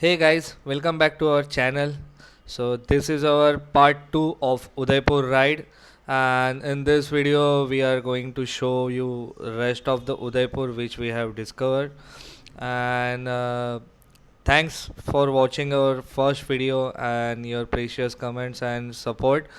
Hey guys, welcome back to our channel. So this is our part 2 of Udaipur ride, and in this video we are going to show you rest of the Udaipur which we have discovered. And thanks for watching our first video and your precious comments and support.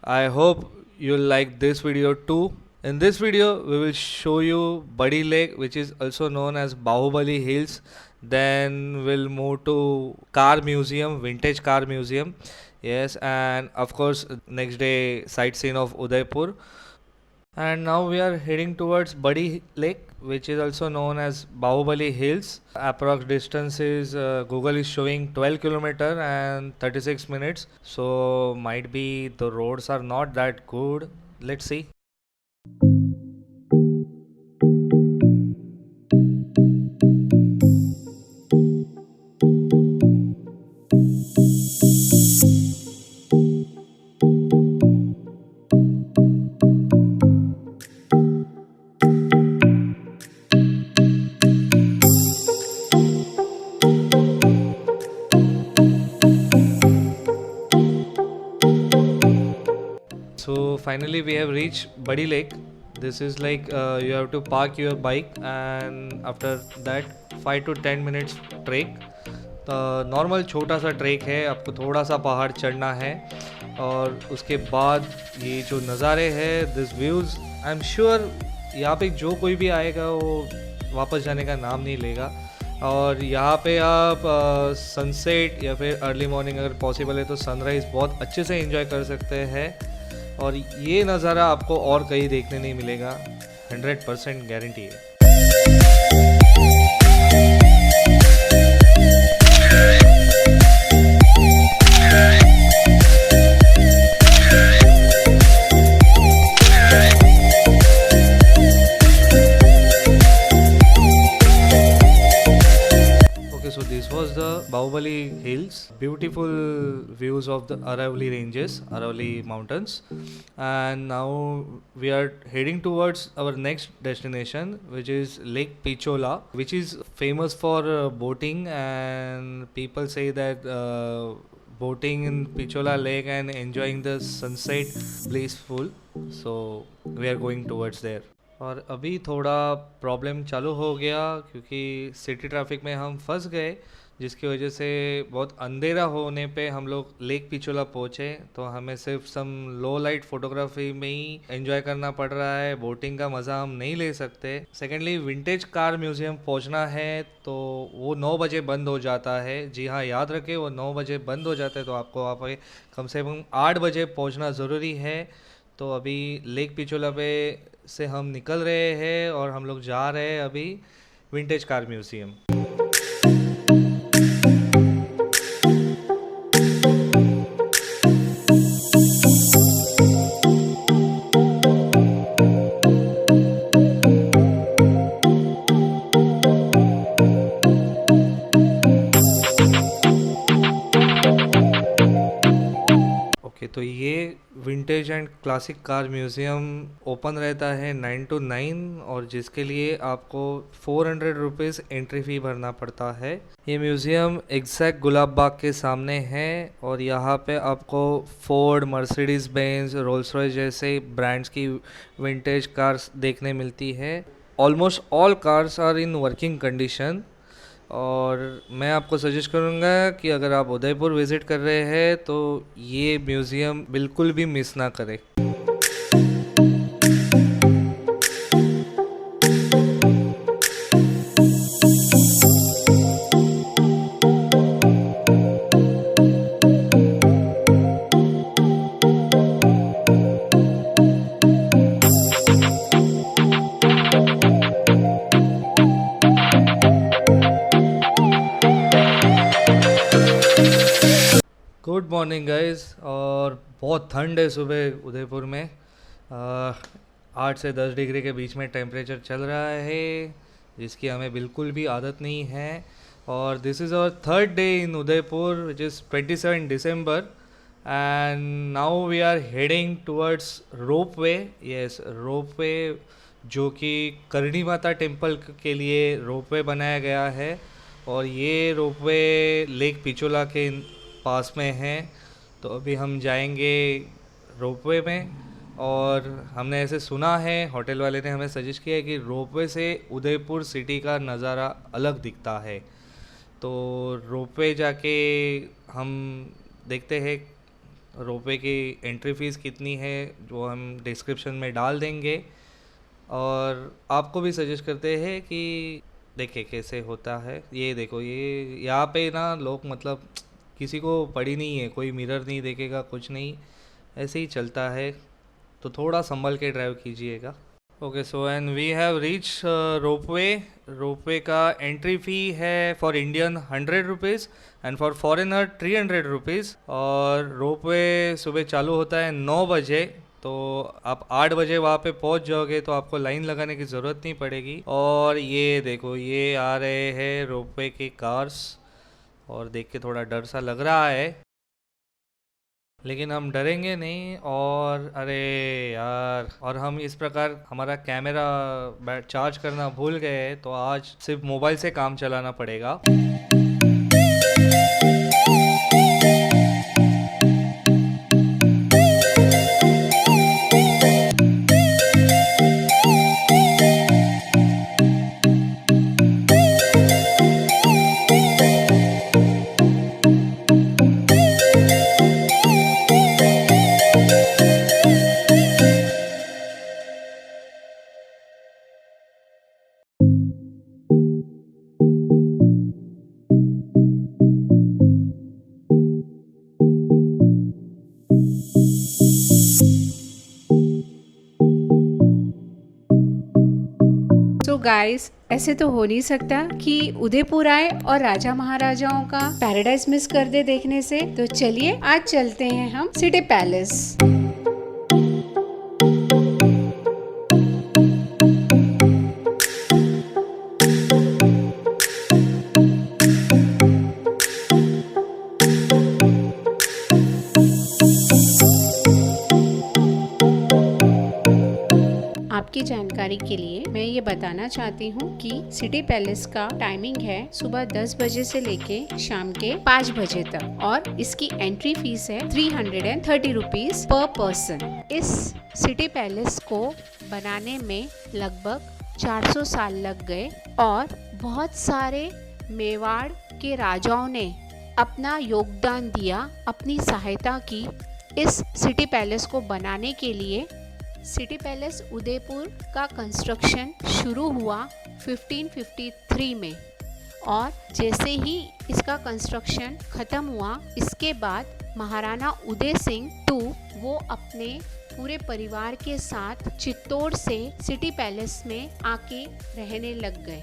I hope you'll like this video too. In this video, we will show you Badi Lake, which is also known as Bahubali Hills. Then we'll move to car museum, vintage car museum. Yes, and of course, next day sightseeing of Udaipur. And now we are heading towards Badi Lake, which is also known as Bahubali Hills. Approx distance is Google is showing 12 kilometer and 36 minutes. So might be the roads are not that good. Let's see. So finally we have reached Badi Lake. This is like you have to park your bike and after that 5 to 10 minutes trek. Normal छोटा सा track है, आपको थोड़ा सा पहाड़ चढ़ना है और उसके बाद ये जो नज़ारे हैं this views I am sure यहाँ पे जो कोई भी आएगा वो वापस जाने का नाम नहीं लेगा। और यहाँ पे आप सनसेट या फिर अर्ली मॉर्निंग अगर पॉसिबल है तो सनराइज़ बहुत अच्छे से एंजॉय कर सकते हैं और ये नज़ारा आपको और कहीं देखने नहीं मिलेगा, 100% गारंटी है। So this was the Bahubali Hills, beautiful views of the Aravalli ranges, Aravalli mountains, and now we are heading towards our next destination, which is Lake Pichola, which is famous for boating, and people say that boating in Pichola Lake and enjoying the sunset blissful. So we are going towards there. और अभी थोड़ा problem चालू हो गया क्योंकि city traffic में हम फंस गए, जिसकी वजह से बहुत अंधेरा होने पे हम लोग लेक पिचोला पहुँचे। तो हमें सिर्फ सम लो लाइट फोटोग्राफी में ही एंजॉय करना पड़ रहा है, बोटिंग का मज़ा हम नहीं ले सकते। सेकेंडली विंटेज कार म्यूज़ियम पहुँचना है तो वो 9 बजे बंद हो जाता है। जी हाँ, याद रखें वो 9 बजे बंद हो जाता है, तो आपको वहाँ पे कम से कम 8 बजे पहुँचना ज़रूरी है। तो अभी लेक पिचोला पे से हम निकल रहे हैं और हम लोग जा रहे हैं अभी विंटेज कार म्यूज़ियम। तो ये vintage and classic car museum open रहता है 9 to 9 और जिसके लिए आपको 400 रुपीज़ एंट्री फ़ी भरना पड़ता है। ये म्यूज़ियम एग्जैक्ट गुलाब बाग के सामने है और यहाँ पे आपको Ford, Mercedes Benz, Rolls Royce जैसे ब्रांड्स की विंटेज कार्स देखने मिलती है। Almost all cars are in working condition और मैं आपको सजेस्ट करूँगा कि अगर आप उदयपुर विज़िट कर रहे हैं तो ये म्यूज़ियम बिल्कुल भी मिस ना करें। गुड मॉर्निंग गाइस, और बहुत ठंड है सुबह उदयपुर में। 8 से 10 डिग्री के बीच में टेम्परेचर चल रहा है, जिसकी हमें बिल्कुल भी आदत नहीं है। और this is our third day in Udaipur which is 27 December and now we are heading towards ropeway. Yes, ropeway जो कि करणी माता टेम्पल के लिए रोप वे बनाया गया है। और ये रोपवे लेक पिचोला के पास में है। तो अभी हम जाएंगे रोपवे में। और हमने ऐसे सुना है, होटल वाले ने हमें सजेस्ट किया है कि रोपवे से उदयपुर सिटी का नज़ारा अलग दिखता है। तो रोपवे जाके हम देखते हैं रोपवे की एंट्री फ़ीस कितनी है, जो हम डिस्क्रिप्शन में डाल देंगे। और आपको भी सजेस्ट करते हैं कि देखे कैसे होता है। ये देखो, ये यहाँ पे ना लोग मतलब किसी को पड़ी नहीं है, कोई मिरर नहीं देखेगा, कुछ नहीं, ऐसे ही चलता है। तो थोड़ा संभल के ड्राइव कीजिएगा। Okay, so and we have reach ropeway. Ropeway का एंट्री फ़ी है for Indian 100 rupees and for foreigner 300 rupees. और रोपवे सुबह चालू होता है 9 बजे। तो आप 8 बजे वहाँ पे पहुँच जाओगे तो आपको लाइन लगाने की ज़रूरत नहीं पड़ेगी। और ये देखो, ये आ रहे हैं रोपवे के कार्स, और देख के थोड़ा डर सा लग रहा है, लेकिन हम डरेंगे नहीं। और अरे यार, और हम इस प्रकार हमारा कैमरा चार्ज करना भूल गए, तो आज सिर्फ मोबाइल से काम चलाना पड़ेगा। गाइस, ऐसे तो हो नहीं सकता कि उदयपुर आए और राजा महाराजाओं का पैराडाइज मिस कर दे देखने से। तो चलिए आज चलते हैं हम सिटी पैलेस। आपकी जानकारी के लिए मैं ये बताना चाहती हूँ कि सिटी पैलेस का टाइमिंग है सुबह 10 बजे से लेके शाम के 5 बजे तक, और इसकी एंट्री फीस है 330 रुपीज पर पर्सन। इस सिटी पैलेस को बनाने में लगभग 400 साल लग गए, और बहुत सारे मेवाड़ के राजाओं ने अपना योगदान दिया, अपनी सहायता की इस सिटी पैलेस को बनाने के लिए। सिटी पैलेस उदयपुर का कंस्ट्रक्शन शुरू हुआ 1553 में, और जैसे ही इसका कंस्ट्रक्शन ख़त्म हुआ, इसके बाद महाराणा उदय सिंह II वो अपने पूरे परिवार के साथ चित्तौड़ से सिटी पैलेस में आके रहने लग गए।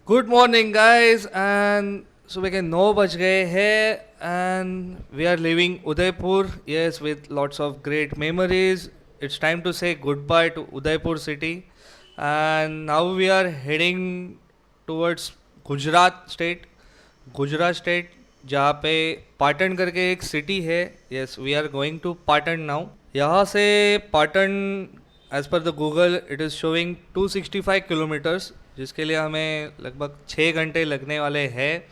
गुड मॉर्निंग गाइज, एंड सुबह के 9 बज गए हैं and we are living Udaipur, yes, with lots of great memories. It's time to say goodbye to Udaipur city, and now we are heading towards Gujarat state. Gujarat state जहाँ पे पाटन करके एक city है. Yes, we are going to Patan now. यहाँ से Patan as per the Google it is showing 265 kilometres, जिसके लिए हमें लगभग 6 घंटे लगने वाले हैं.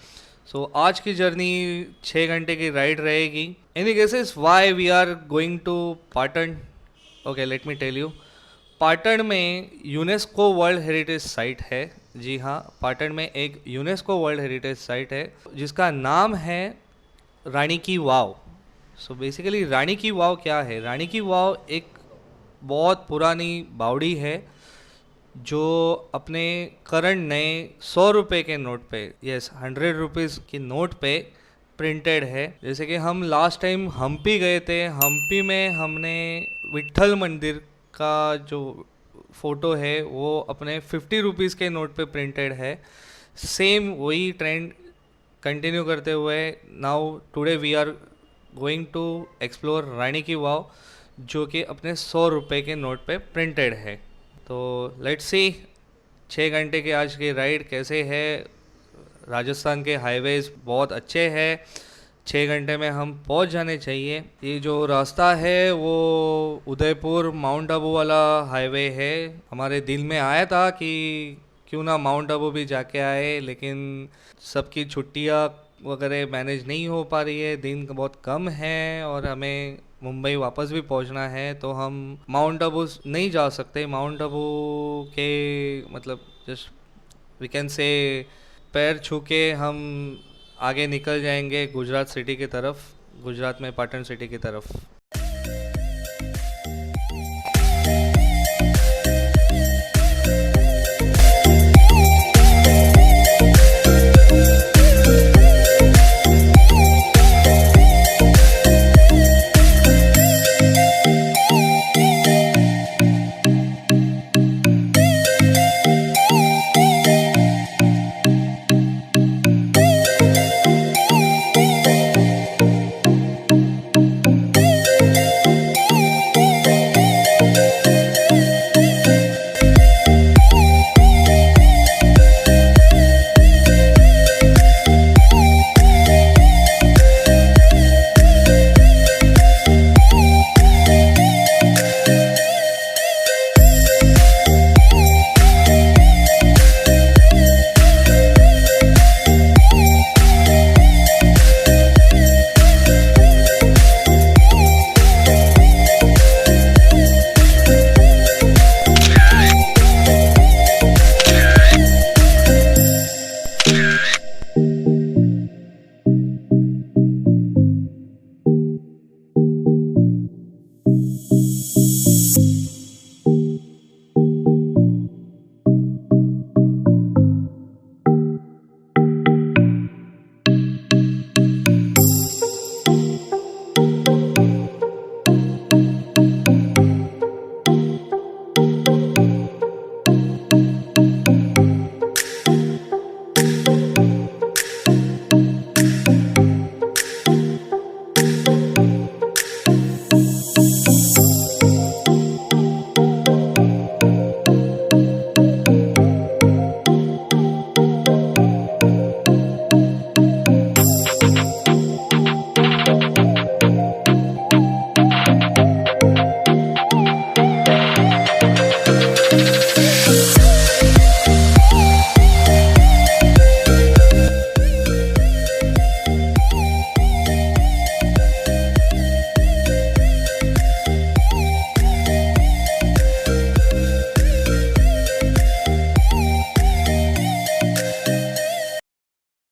सो आज की जर्नी 6 घंटे की राइड रहेगी. Any cases why we are going to Patan? Okay, let me tell you. Patan में यूनेस्को वर्ल्ड हेरिटेज साइट है. जी हाँ, पाटन में एक यूनेस्को वर्ल्ड हेरिटेज साइट है जिसका नाम है रानी की वाव. सो बेसिकली रानी की वाव क्या है? रानी की वाव एक बहुत पुरानी बावड़ी है जो अपने करंट नए 100 रुपये के नोट पे, यस 100 रुपीज़ की नोट पे प्रिंटेड है. जैसे कि हम लास्ट टाइम हम्पी गए थे, हम्पी में हमने विट्ठल मंदिर का जो फ़ोटो है वो अपने 50 रुपीज़ के नोट पे प्रिंटेड है. सेम वही ट्रेंड कंटिन्यू करते हुए now today we are going to explore Rani ki Vav, जो कि अपने 100 रुपये के नोट पे प्रिंटेड है. तो लेट्स सी 6 घंटे की आज की राइड कैसे है. राजस्थान के हाईवेज बहुत अच्छे हैं, 6 घंटे में हम पहुंच जाने चाहिए. ये जो रास्ता है वो उदयपुर माउंट आबू वाला हाईवे है. हमारे दिल में आया था कि क्यों ना माउंट आबू भी जाके आए, लेकिन सबकी छुट्टियां वगैरह मैनेज नहीं हो पा रही है, दिन बहुत कम है और हमें मुंबई वापस भी पहुंचना है, तो हम माउंट आबू नहीं जा सकते. माउंट आबू के मतलब जस्ट वी कैन से पैर छू के हम आगे निकल जाएंगे गुजरात सिटी की तरफ, गुजरात में पाटन सिटी की तरफ.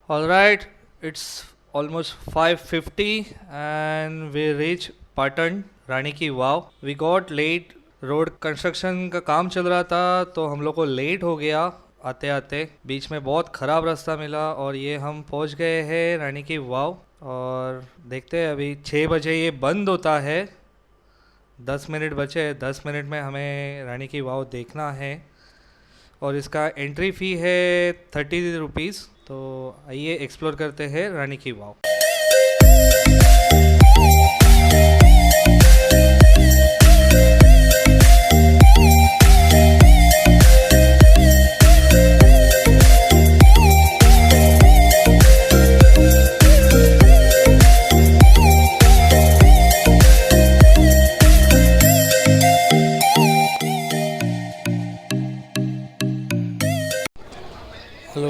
Alright, it's almost 5:50 and we reach Patan, Rani ki wow. We got late, road construction का काम चल रहा था तो हम लोग को लेट हो गया आते आते. बीच में बहुत ख़राब रास्ता मिला और ये हम पहुंच गए हैं रानी की वाव. और देखते हैं अभी 6 बजे ये बंद होता है, 10 मिनट बचे, 10 मिनट में हमें रानी की वाव देखना है और इसका एंट्री फ़ी है 30 रुपीज़. तो आइए एक्सप्लोर करते हैं रानी की वाव.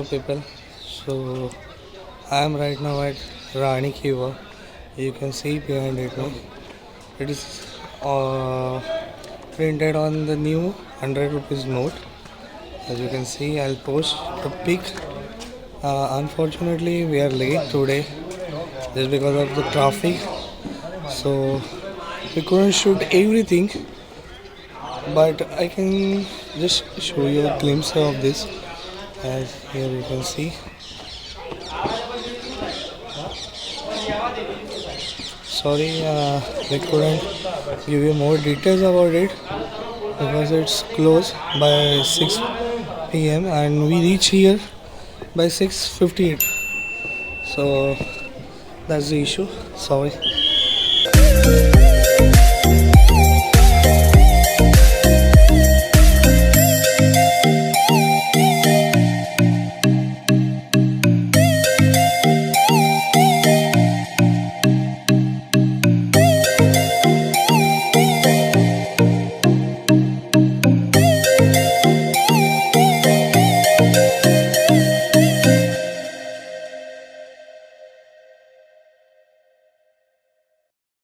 people. So I am right now at Rani Kiva. You can see behind it now. It is printed on the new 100 rupees note. As you can see, I'll post the pic. Unfortunately, we are late today just because of the traffic. So we couldn't shoot everything, but I can just show you a glimpse of this. As here you can see. Sorry, we couldn't give you more details about it because it's closed by 6 p.m. and we reach here by 6:58. So that's the issue. Sorry.